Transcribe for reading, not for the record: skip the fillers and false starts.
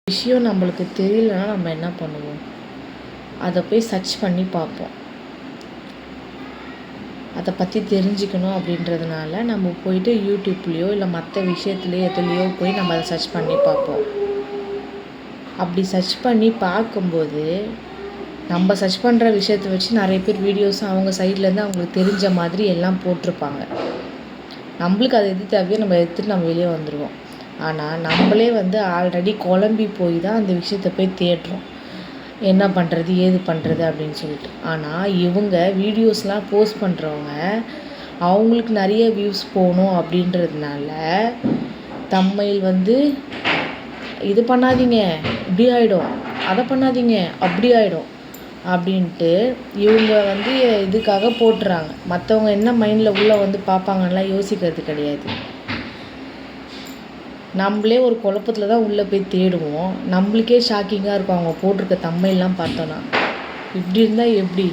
விஷயம் நம்மளுக்கு தெரியலன்னா நம்ம என்ன பண்ணுவோம்? அதை போய் சர்ச் பண்ணி பார்ப்போம். அதை பற்றி தெரிஞ்சுக்கணும் அப்படின்றதுனால நம்ம போயிட்டு யூடியூப்லேயோ இல்லை மற்ற விஷயத்துலையோ எதுலேயோ போய் நம்ம அதை சர்ச் பண்ணி பார்ப்போம். அப்படி சர்ச் பண்ணி பார்க்கும்போது நம்ம சர்ச் பண்ணுற விஷயத்தை வச்சு நிறைய பேர் வீடியோஸ் அவங்க சைட்லேருந்து அவங்களுக்கு தெரிஞ்ச மாதிரி எல்லாம் போட்டிருப்பாங்க. நம்மளுக்கு அது எது தேவையோ நம்ம எடுத்துகிட்டு நம்ம வெளியே வந்துடுவோம். ஆனால் நம்மளே ஆல்ரெடி குழம்பி போய் தான் அந்த விஷயத்தை போய் தேடுறோம். என்ன பண்ணுறது ஏது பண்ணுறது அப்படின்னு சொல்லிட்டு. ஆனால் இவங்க வீடியோஸ்லாம் போஸ்ட் பண்ணுறவங்க அவங்களுக்கு நிறைய வியூஸ் போகணும் அப்படின்றதுனால தம்ப்நெயில் இது பண்ணாதீங்க இப்படி ஆகிடும், அதை பண்ணாதீங்க அப்படி ஆகிடும் அப்படின்ட்டு இவங்க இதுக்காக போட்டுறாங்க. மற்றவங்க என்ன மைண்டில் உள்ளே பார்ப்பாங்கலாம் யோசிக்கிறது கிடையாது. நம்மளே ஒரு குழப்பத்தில் தான் உள்ளே போய் தேடுவோம். நம்மளுக்கே ஷாக்கிங்காக இருக்கும் அவங்க போட்டிருக்க தம்ப்நெயில்லாம் பார்த்தோன்னா. இப்படி இருந்தால் எப்படி?